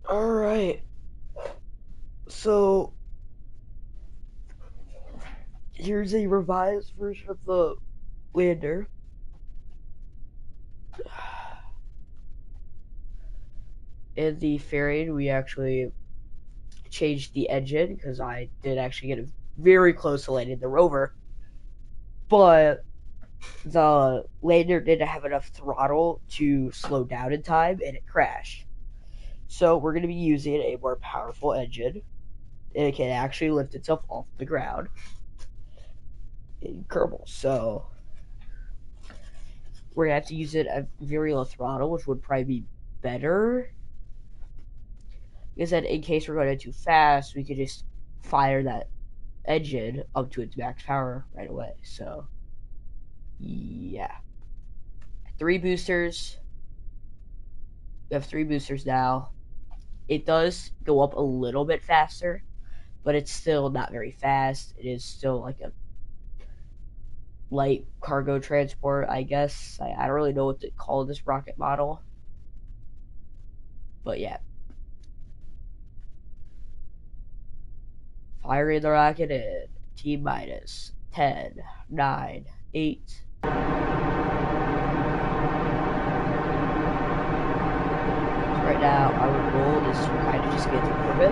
Alright, so here's a revised version of the lander. In the fairing, we actually changed the engine because I did actually get very close to landing the rover, but the lander didn't have enough throttle to slow down in time and it crashed. So we're going to be using a more powerful engine and it can actually lift itself off the ground in Kerbal. So we're going to have to use it at very low throttle, which would probably be better. Because then, in case we're going too fast, we could just fire that engine up to its max power right away. So, yeah. 3 boosters. We have 3 boosters now. It does go up a little bit faster, but it's still not very fast. It is still like a light cargo transport, I guess. I don't really know what to call this rocket model. But yeah. Firing the rocket in T minus 10, 9, 8. Right now, our goal is to kind of just get to orbit,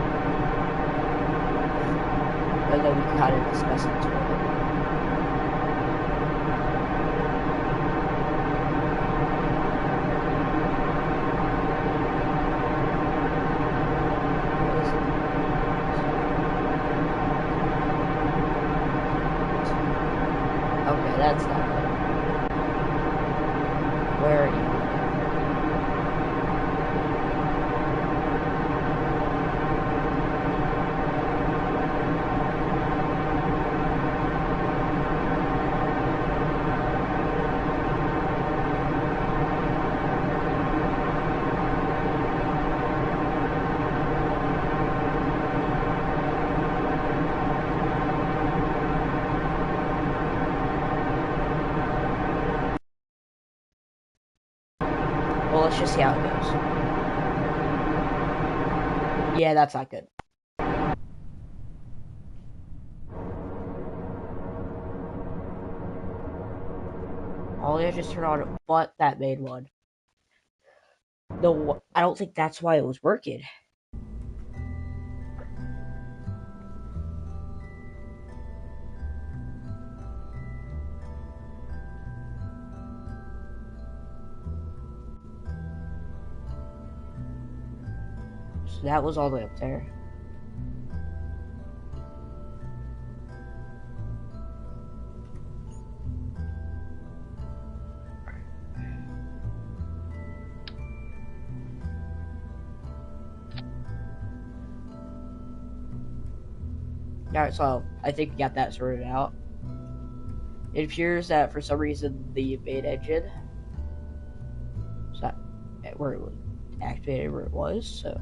and then we can kind of discuss it to orbit. Okay, that's not good. Where are you? Well, let's just see how it goes. Yeah, that's not good. All you have to just turn on but that main one. No, I don't think that's why it was working. So that was all the way up there. Alright, so I think we got that sorted out. It appears that for some reason the main engine is not where it was activated where it was, so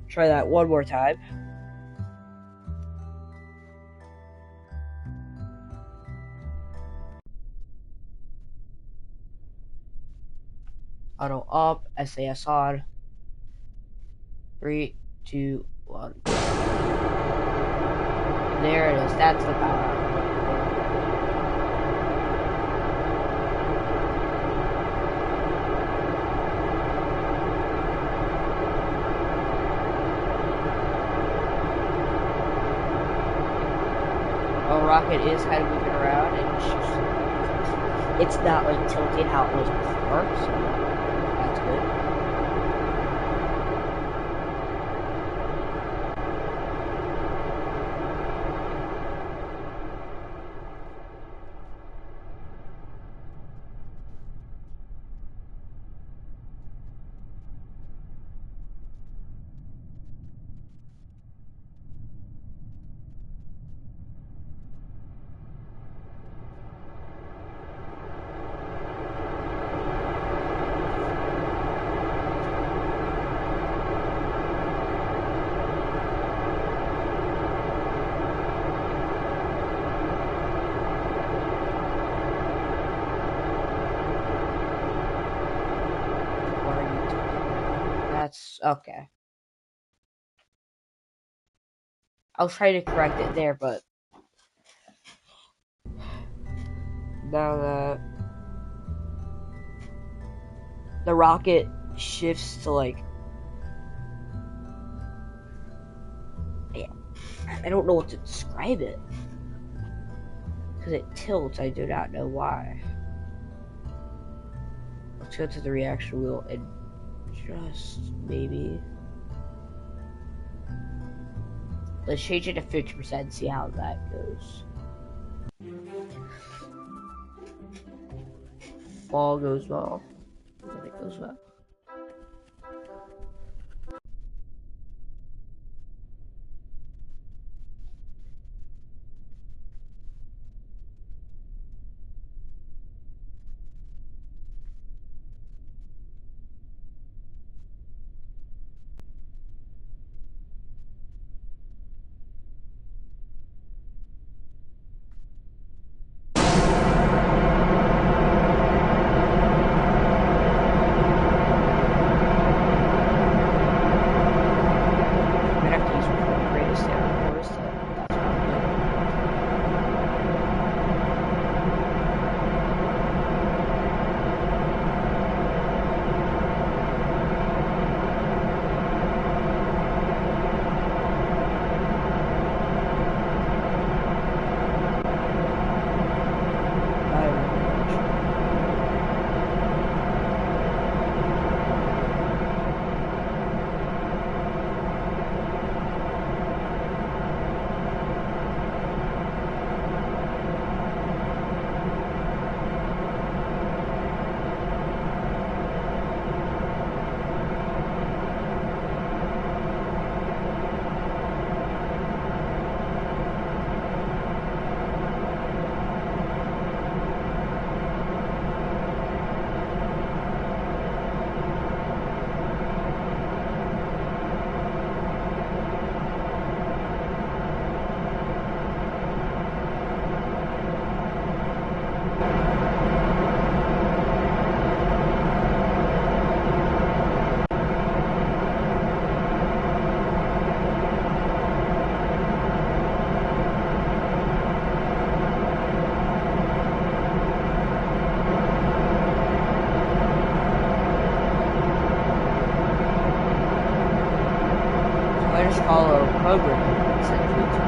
try that one more time. Auto up, SAS on. 3, 2, 1. There it is. That's the power. Well, rocket is kind of moving around, and it's not like tilting how it was before, so that's good. Why are you tilting now? That's okay. I'll try to correct it there, but now that the rocket shifts to like, yeah, I don't know what to describe it because it tilts. I do not know why. Let's go to the reaction wheel and just maybe let's change it to 50% and see how that goes. All goes well. Then it goes well. I'm gonna have to use the greatest down course. That's what I'm doing. I don't know. So I just follow programming essentially to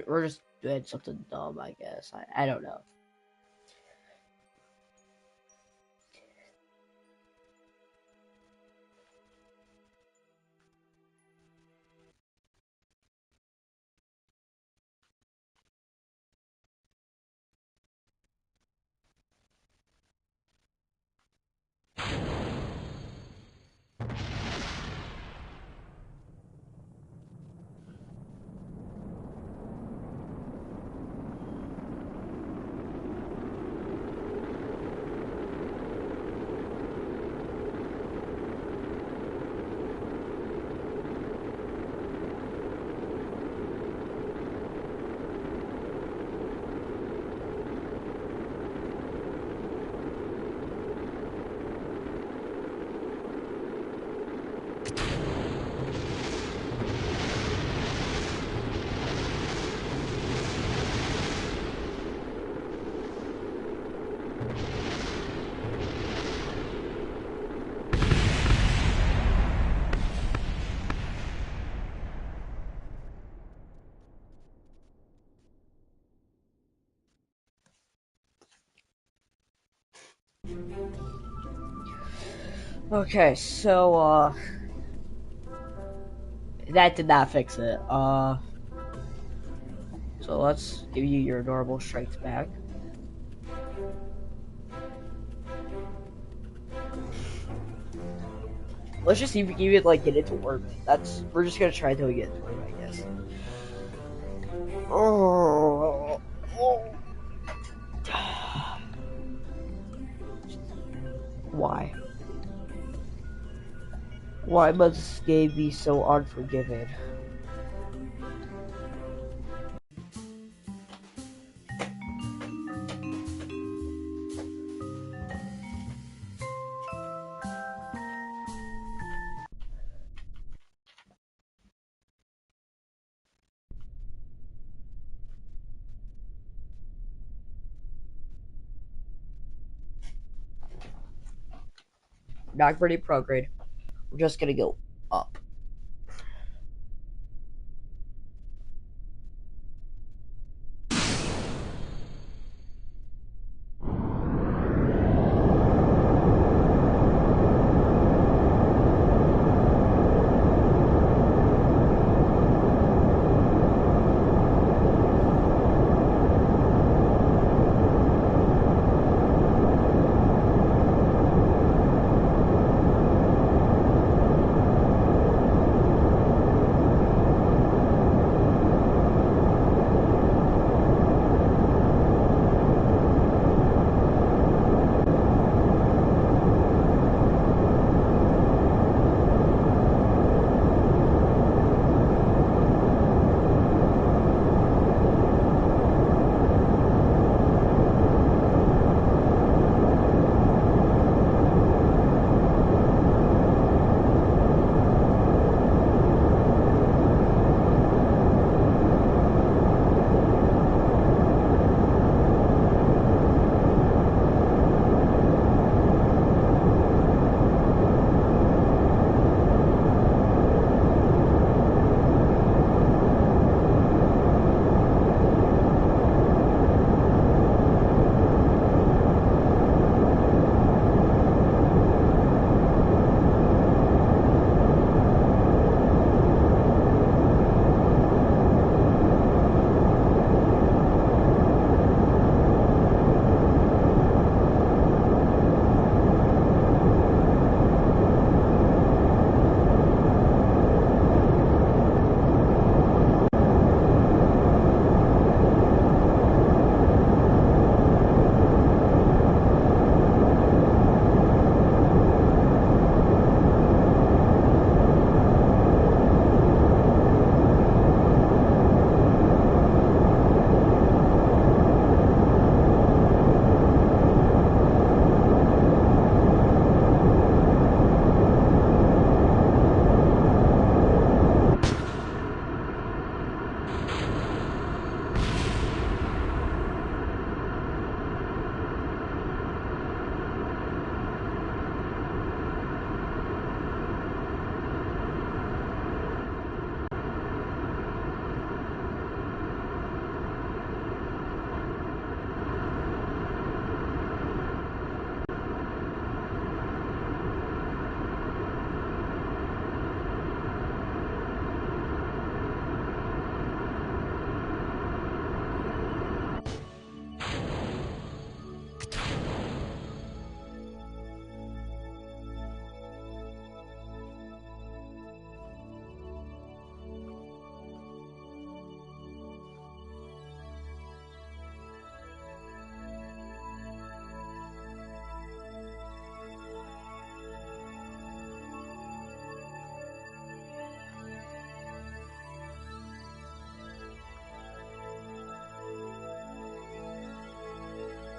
we're just doing something dumb, I guess. I don't know. Okay, so that did not fix it. So let's give you your normal strength back. Let's just see if we can even like get into orbit. We're just gonna try until we get into orbit, I guess. Oh. Why? Why must this game be so unforgiving? Not ready prograde. We're just gonna go up.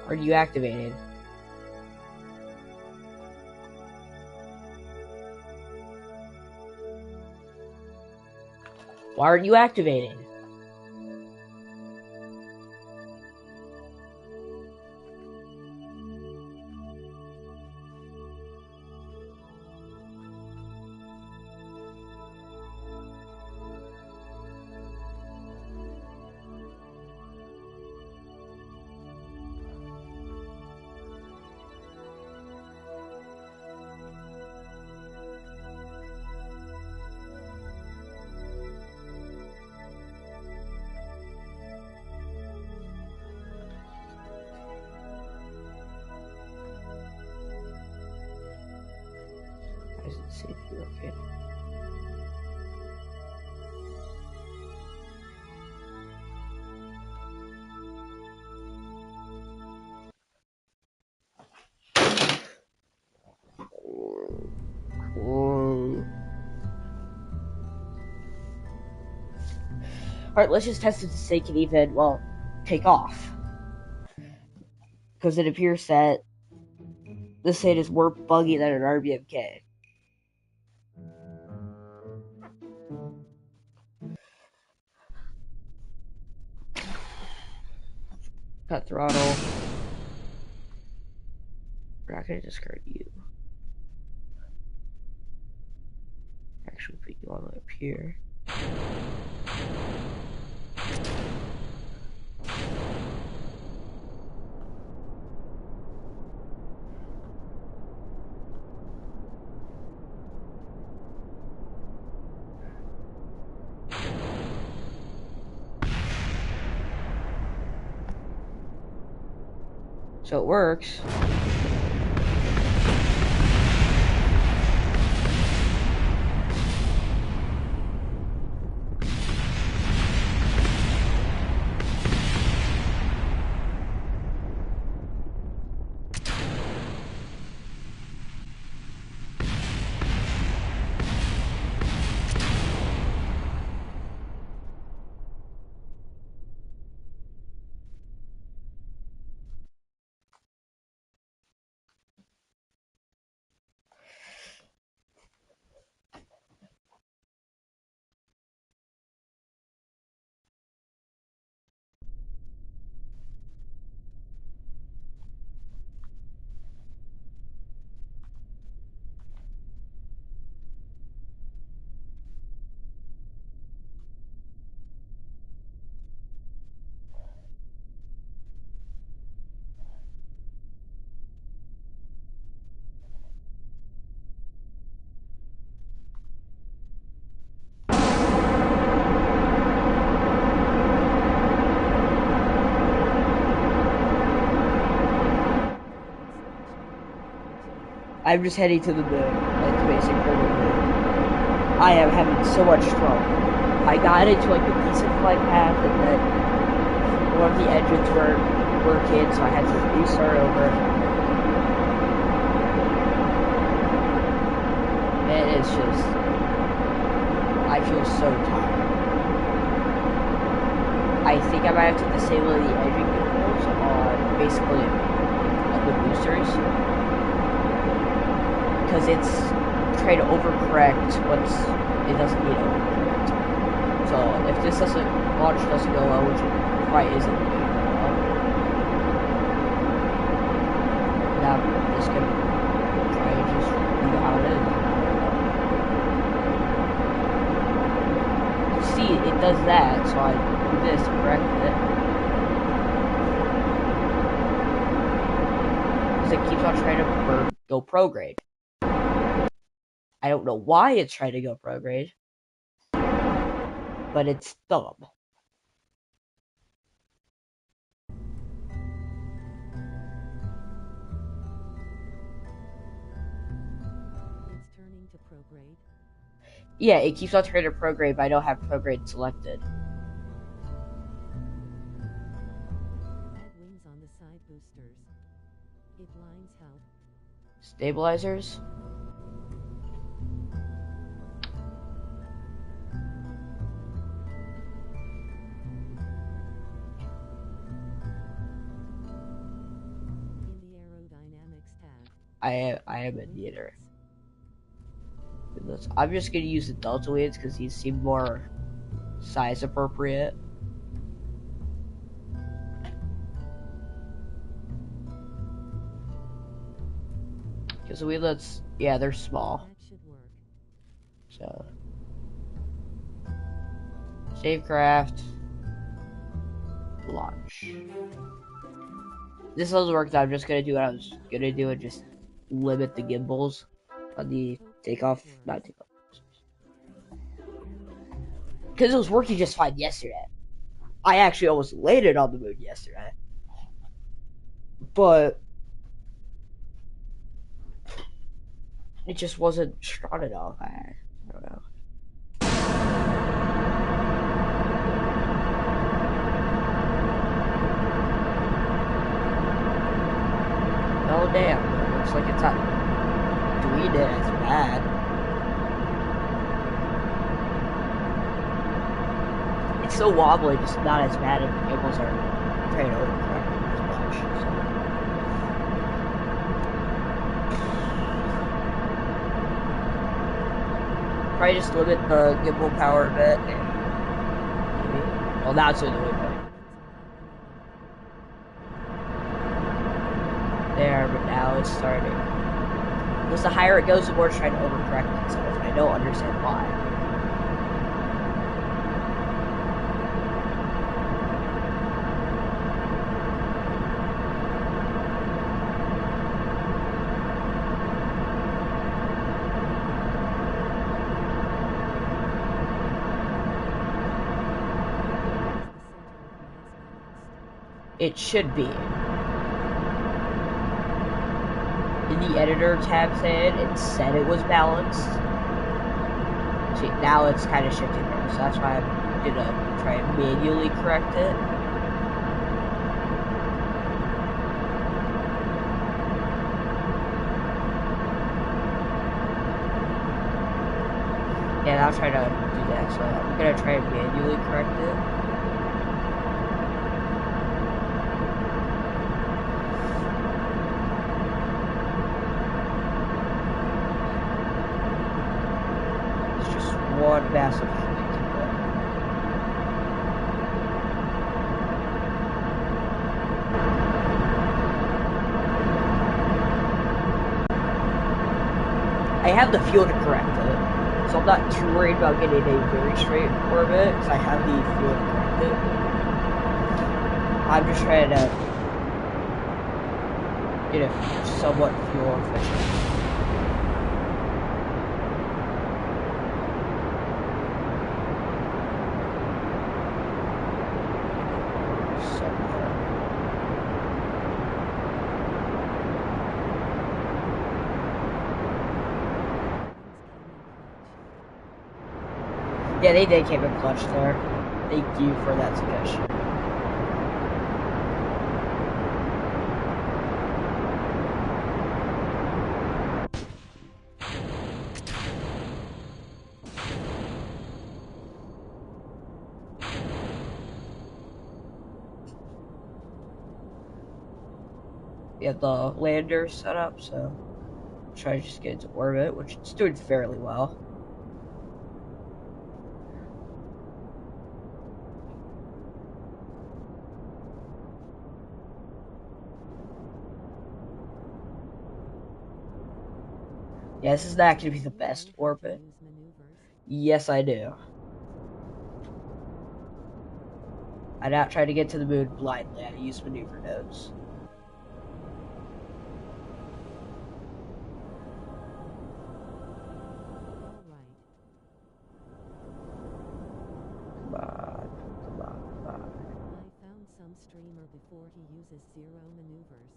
Are you activated? Why aren't you activated? Is it safely located? Alright, let's just test it to see it can even, well, take off. Because it appears that this thing is more buggy than an RBMK. Cut throttle. We're not going to discard you. Actually, put you all the way up here. So it works. I'm just heading to the moon, like the basic moon. I am having so much trouble. I got into like a decent flight path, and then one of the engines weren't working, so I had to restart over. And it's just, I feel so tired. I think I might have to disable the engine controls on basically on the boosters, because it's trying to overcorrect what's it doesn't need to overcorrect. So if this launch doesn't go well, which it probably isn't going to go well, now I'm just gonna try and just leave it how it is. See, it does that, so I do this to correct it. Because it keeps on trying to go prograde. I don't know why it's trying to go prograde, but it's dumb. It's turning to prograde. Yeah, it keeps on trying to prograde, but I don't have prograde selected. Add wings on the side boosters. It lines help. Stabilizers. In the aerodynamics tab. I am in the inner. I'm just gonna use the delta wings because these seem more size appropriate. Because the wheelets, yeah, they're small. That should work. So, save craft, launch. This doesn't work. I'm just gonna do what I was gonna do and just limit the gimbals on the takeoff, not takeoff. Because it was working just fine yesterday. I actually almost landed on the moon yesterday. But It just wasn't strong enough. I don't know. Oh damn! It looks like it's not doing it as bad. It's still wobbly, just not as bad, and the gimbals are trying to overcorrect as much. So. Probably just limit the gimbal power a bit. Maybe. Well, now it's doing the way better. There, but now it's starting. Because the higher it goes, the more it's trying to overcorrect itself, and I don't understand why. It should be. In the editor tab thing, it said it was balanced. See, now it's kind of shifting there, so that's why I'm gonna try and manually correct it. Yeah, I'll try to do that, so I'm gonna try and manually correct it. One massive I have the fuel to correct it, so I'm not too worried about getting a very straight orbit, because I have the fuel to correct it. I'm just trying to get it somewhat fuel efficient. Yeah, they did keep it clutch there. Thank you for that suggestion. We have the lander set up, so try to just get into orbit, which it's doing fairly well. Yeah, this is not going to be the best orbit. Yes, I do. I not try to get to the moon blindly. I use maneuver nodes. Come on, come on, come on. I found some streamer before he uses 0 maneuvers.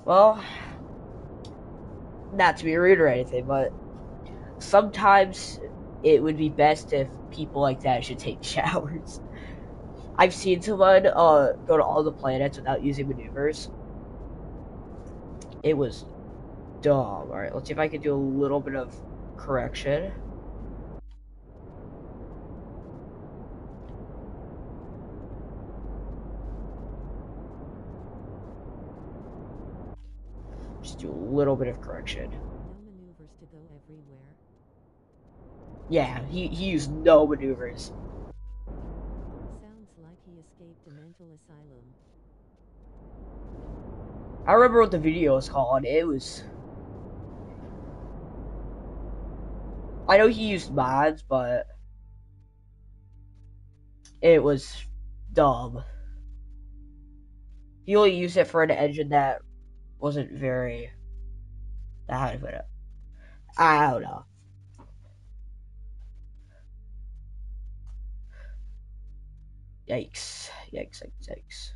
Well, not to be rude or anything, but sometimes it would be best if people like that should take showers. I've seen someone go to all the planets without using maneuvers. It was dumb. Alright, let's see if I can do a little bit of correction. Just do a little bit of correction. No maneuvers to go everywhere. Yeah, he used no maneuvers. Sounds like he escaped a mental asylum. I remember what the video was called. It was... I know he used mods, but... it was dumb. He only used it for an engine that wasn't very... how to put it? I don't know. Yikes. Yikes, yikes, yikes.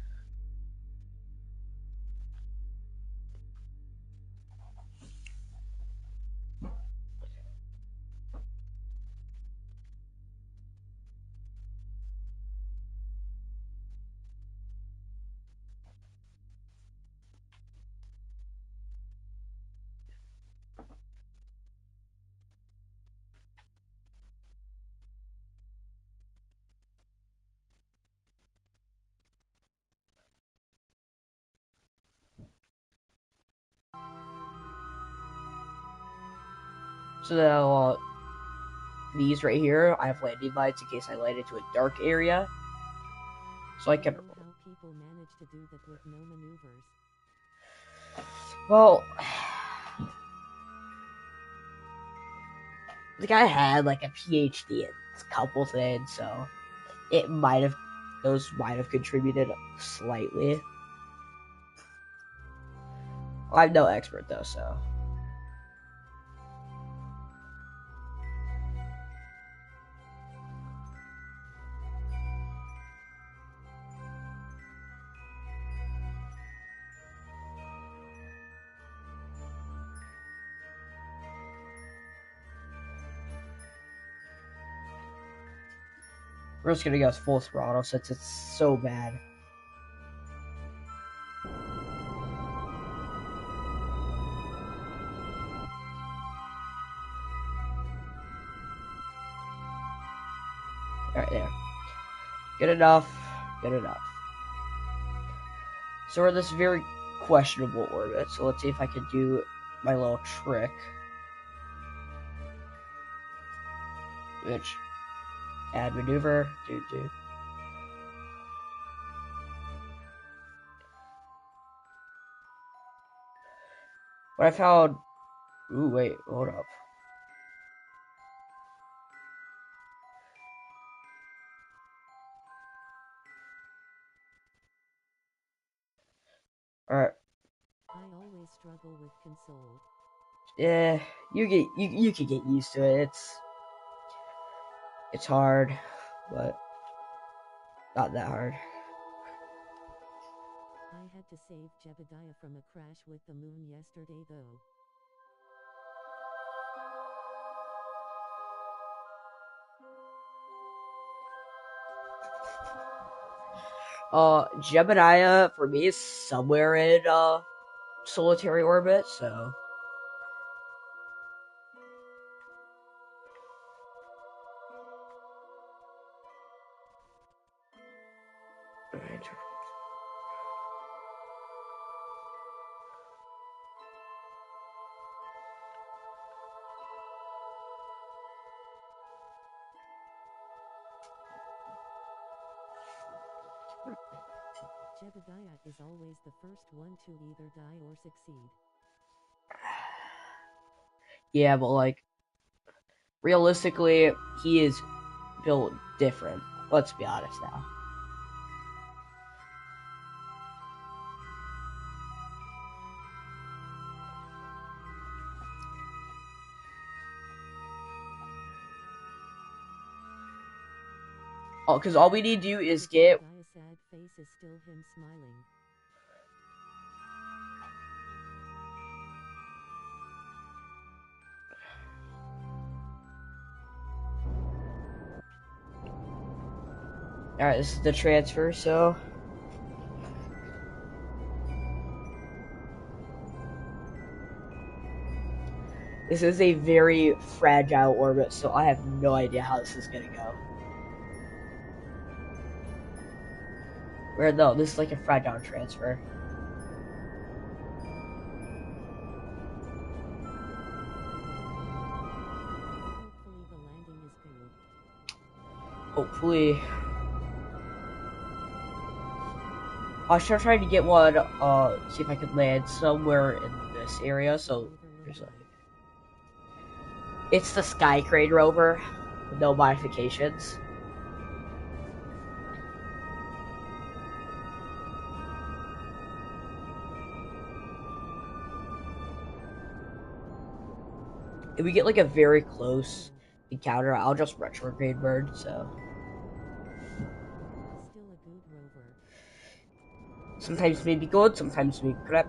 So these right here, I have landing lights in case I land into a dark area. So I can. Know how people manage to do that with no maneuvers. Well, the guy had like a PhD in a couple things, so those might have contributed slightly. I'm no expert though, so. We're just gonna go full throttle since it's so bad. Alright, there. Good enough. Good enough. So we're in this very questionable orbit, so let's see if I can do my little trick. Which, add maneuver, do. But I found, ooh, wait, hold up. Alright, I always struggle with console. yeah, you can get used to it. It's hard, but not that hard. I had to save Jebediah from a crash with the moon yesterday though. Jebediah for me is somewhere in solitary orbit, so Jebediah is always the first one to either die or succeed. yeah, but like realistically, he is built different. Let's be honest now. Oh, because all we need to do is get. Jebediah's sad face is still him smiling. Alright, this is the transfer, so. This is a very fragile orbit, so I have no idea how this is gonna go. Where no, this is like a fragile transfer. Hopefully the landing is good. Hopefully. I was trying to get one, see if I could land somewhere in this area, so there's like. It's the Sky Crane rover, with no modifications. If we get like a very close encounter, I'll just retrograde bird, so. Still a good rover. Sometimes maybe good, sometimes maybe crap.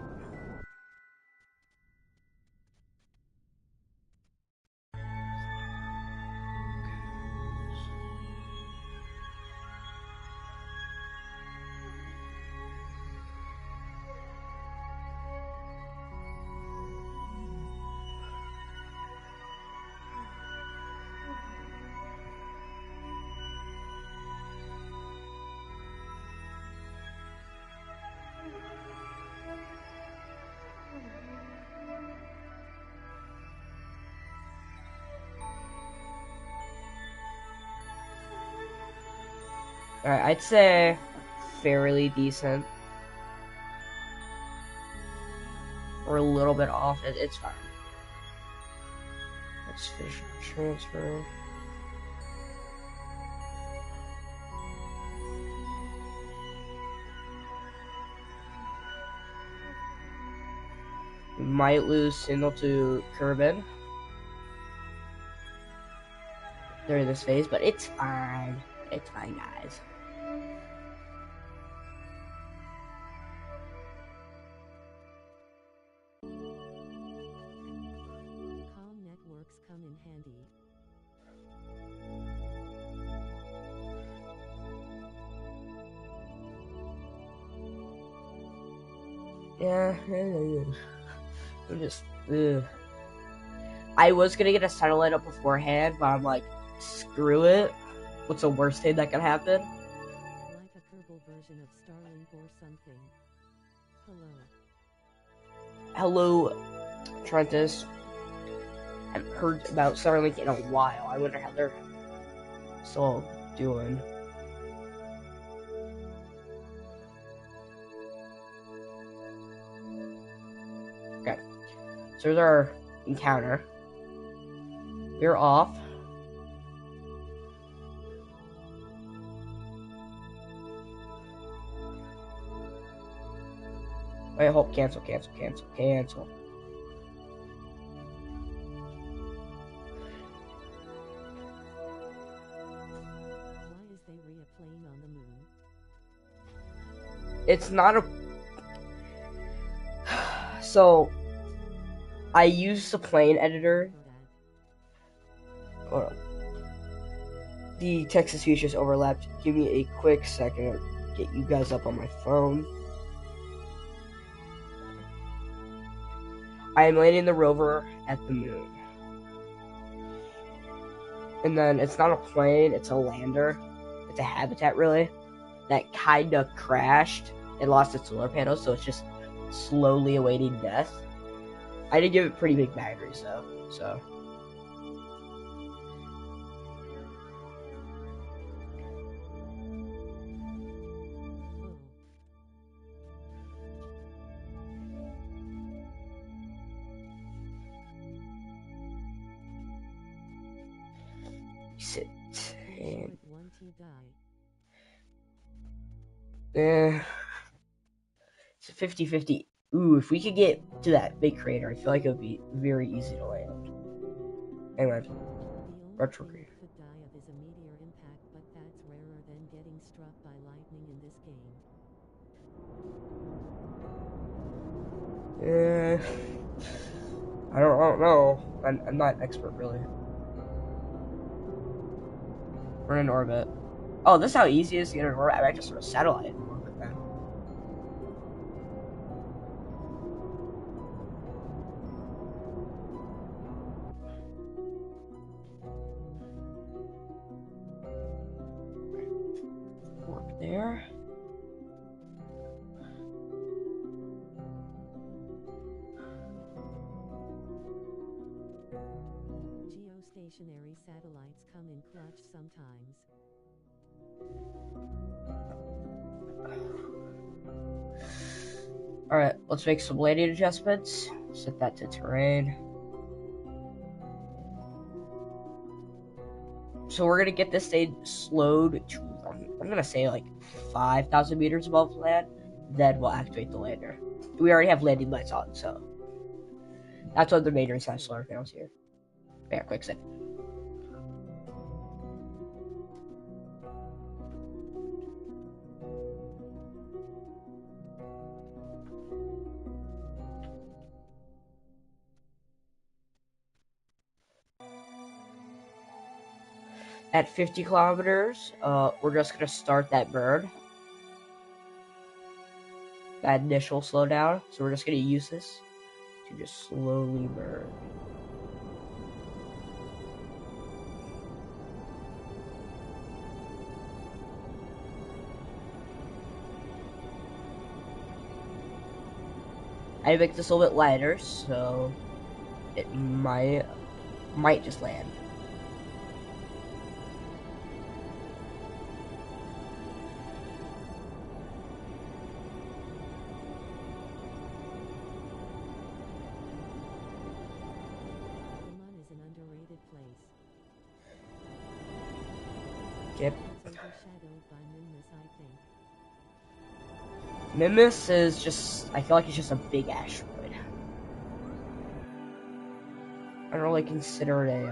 Alright, I'd say fairly decent. We're a little bit off. It's fine. Let's finish transfer. We might lose signal to Kerbal during this phase, but it's fine. It's fine, guys. Calm networks come in handy. Yeah, I'm just. Ugh. I was gonna get a satellite up beforehand, but I'm like, screw it. What's the worst thing that could happen? Like a Kerbal version of Starlink or something. Hello. Hello, Trentus. I haven't heard about Starlink in a while. I wonder how they're still doing. Okay, so there's our encounter. We're off. Wait, hold, cancel. Why is they re-a-plane on the moon? It's not a. So, I used the plane editor. Hold on. The Texas features overlapped. Give me a quick second to get you guys up on my phone. I am landing the rover at the moon. And then it's not a plane, it's a lander. It's a habitat, really. That kind of crashed. It lost its solar panels, so it's just slowly awaiting death. I did give it pretty big batteries, though, so. Sit. And, it's a 50-50. Ooh, if we could get to that big crater, I feel like it would be very easy to land. Anyway, retrograde. Could die of is a meteor impact, but that's rarer than getting struck by lightning in this game. I don't know. I'm not an expert, really. We're in orbit. Oh, this is how easy it is to get in orbit. I might just throw a satellite in orbit then. Warp there. Geostationary satellites come in clutch sometimes. Alright, let's make some landing adjustments. Set that to terrain. So we're gonna get this thing slowed to, I'm gonna say like 5,000 meters above land. Then we'll activate the lander. We already have landing lights on, so that's one of the main reasons I have solar panels here. Yeah, quick save. At 50 kilometers, we're just gonna start that burn. That initial slowdown. So we're just gonna use this to just slowly burn. I make this a little bit lighter, so it might just land. Yep. It's overshadowed by Minmus, I think. Mimus is just, I feel like it's just a big asteroid. I don't really consider it a,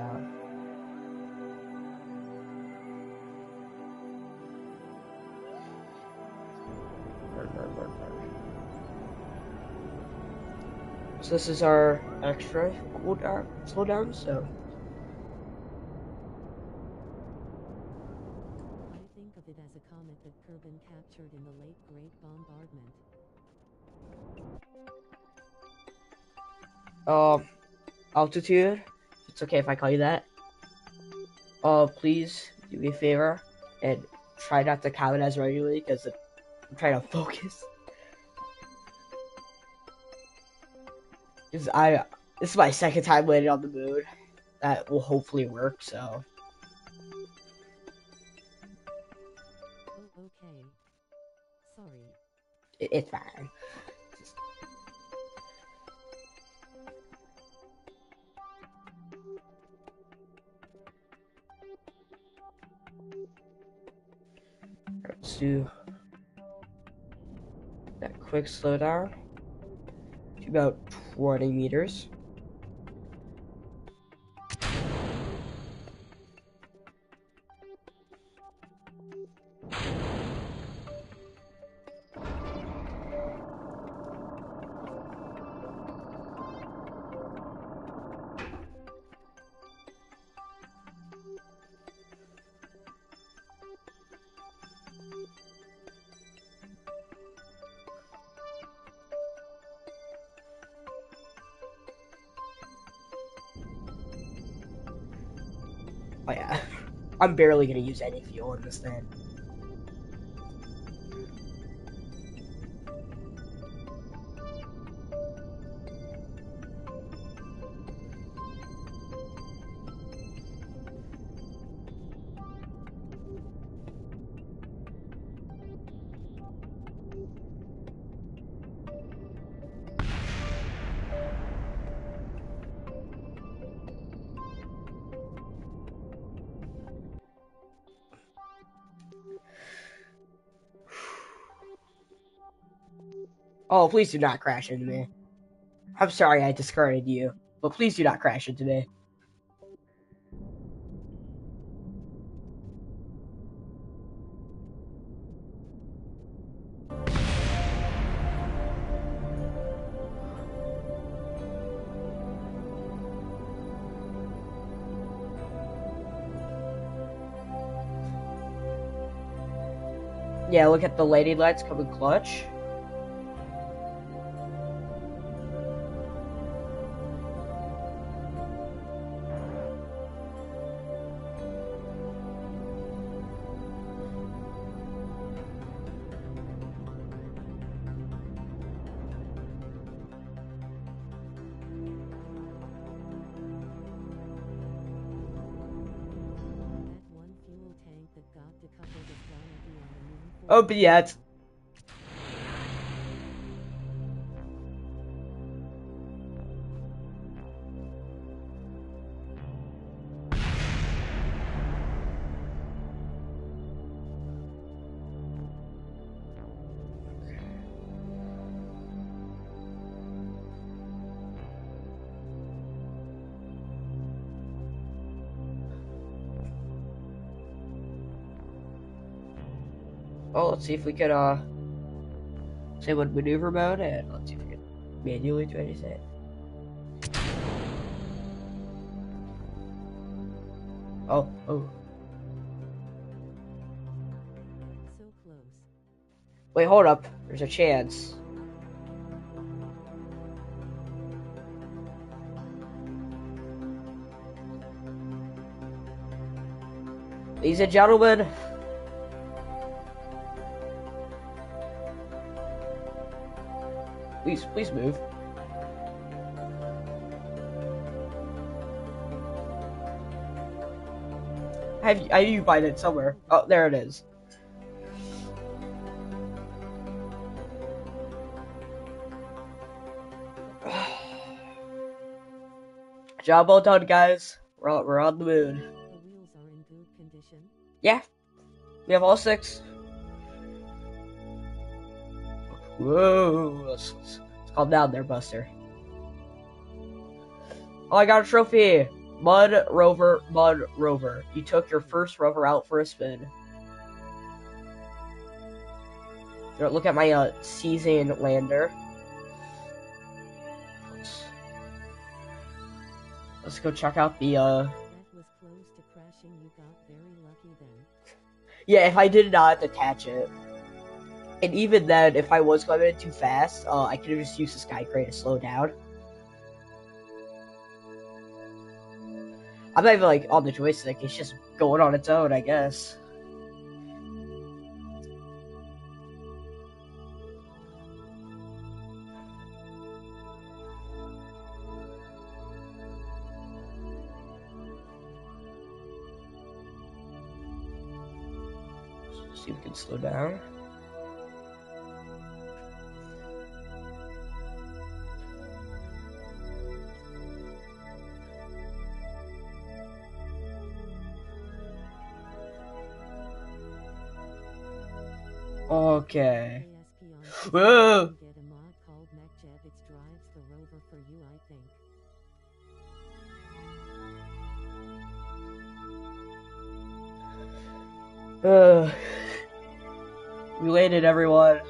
so this is our extra cooldown, slowdown, so. I think of it as a comet that Kerbal captured in the late Great Bombardment. Altitude, it's okay if I call you that. Please do me a favor and try not to comment as regularly because I'm trying to focus. Because this is my second time landing on the moon. That will hopefully work, so. Oh, okay. Sorry. It's fine. Let's do that quick slowdown to about 20 meters. Oh yeah, I'm barely gonna use any fuel in this thing. Oh, please do not crash into me. I'm sorry I discarded you, but please do not crash into me. Yeah, look at the lady lights coming clutch. That one fuel tank that got decoupled is gonna be on the moon for Oh, but yeah, it's. Oh, let's see if we could, say what maneuver mode, and let's see if we can manually do anything. Oh. so close. Wait, hold up. There's a chance. Ladies and gentlemen, please move. I have you find it somewhere. Oh, there it is. Job well done, guys. We're on the moon. The wheels are in good condition. Yeah, We have all six. Whoa. Let's calm down there, Buster. Oh, I got a trophy. Mud rover, mud rover. You took your first rover out for a spin. Look at my season lander. Let's go check out the That was close to crashing. You got very lucky then. Yeah, if I did not attach it. And even then, if I was going too fast, I could have just used the sky crane to slow down. I'm not even like on the joystick, it's just going on its own, I guess. See if we can slow down. Okay. Whoa! Get a mod called MacJeb. It drives the rover for you, I think. We landed, everyone.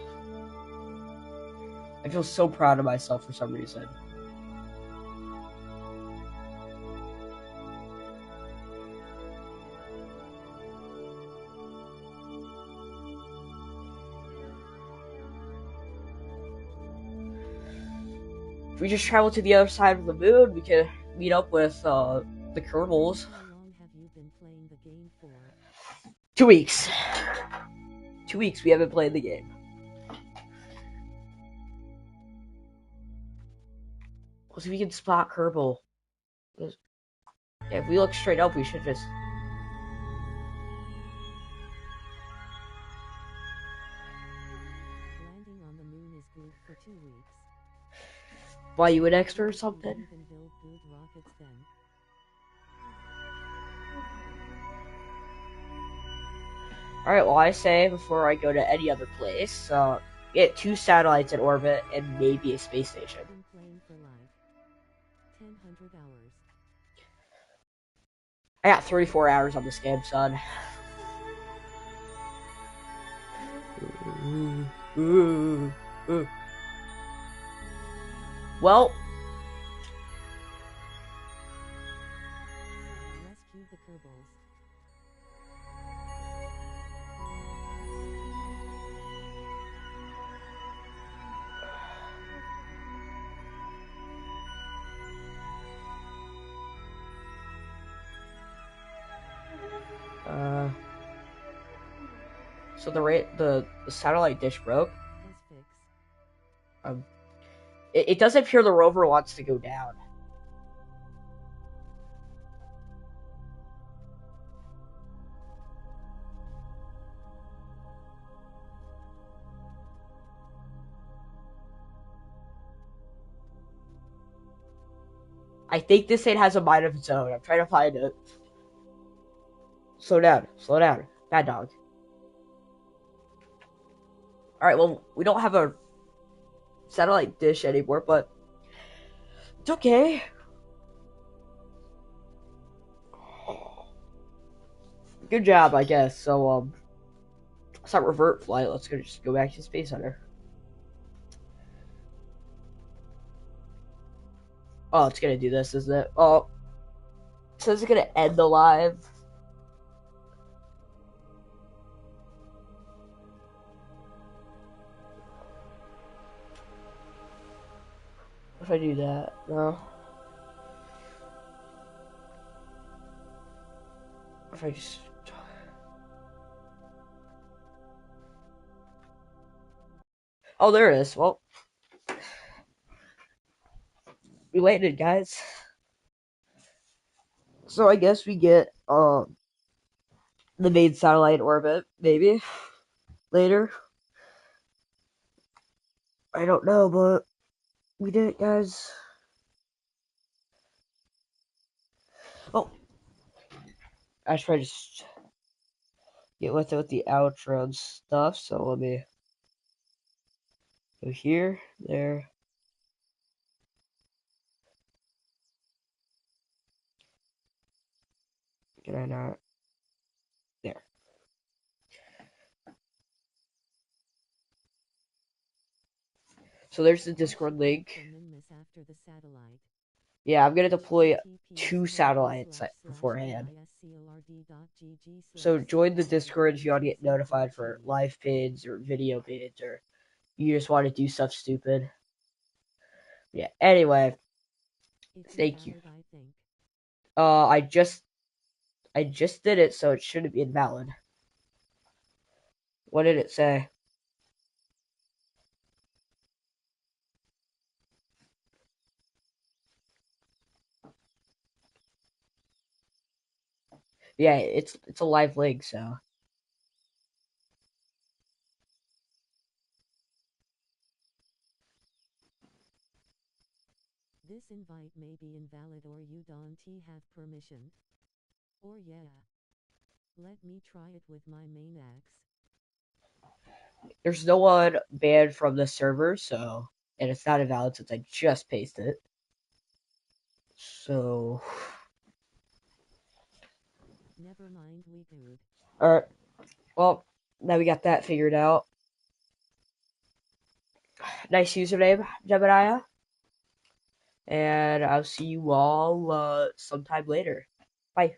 I feel so proud of myself for some reason. If we just travel to the other side of the moon, we can meet up with the Kerbals. How long have you been playing the game for? 2 weeks. 2 weeks we haven't played the game. Let's see if we can spot Kerbal. Yeah, if we look straight up, we should just... Landing on the moon is good for 2 weeks. Buy you an extra or something? You can build good rockets then. Alright, well, I say before I go to any other place, get 2 satellites in orbit and maybe a space station. Been playing for like 1,000 hours. I got 34 hours on this game, son. Well, Rescue the Kerbals. so the satellite dish broke. Has fix. It does appear the rover wants to go down. I think this thing has a mind of its own. I'm trying to find it. Slow down. Slow down. Bad dog. Alright, well, we don't have a satellite dish anymore, but it's okay. Good job, I guess. So, let's not revert flight. Let's just go back to Space Center. Oh, it's gonna do this, isn't it? Oh, it says it's gonna end the live. If I do that, no. If I just... Oh, there it is. Well, we landed, guys. So I guess we get the main satellite orbit, maybe later. I don't know, but we did it, guys. Oh, I should just get with it with the outro and stuff. So let me go here, there. Can I not? There. So there's the Discord link. Yeah, I'm gonna deploy 2 satellites beforehand. So join the Discord if you want to get notified for live vids or video vids, or you just want to do stuff stupid. Yeah. Anyway, thank you. Uh, I just I just did it, so it shouldn't be invalid. What did it say? Yeah, it's a live link, so This invite may be invalid or you don't have permission. Or yeah. Let me try it with my main axe. there's no one banned from the server, so and it's not invalid since I just pasted it. So Never mind, we good. alright. Well, now we got that figured out. Nice username, Jebediah. And I'll see you all sometime later. Bye.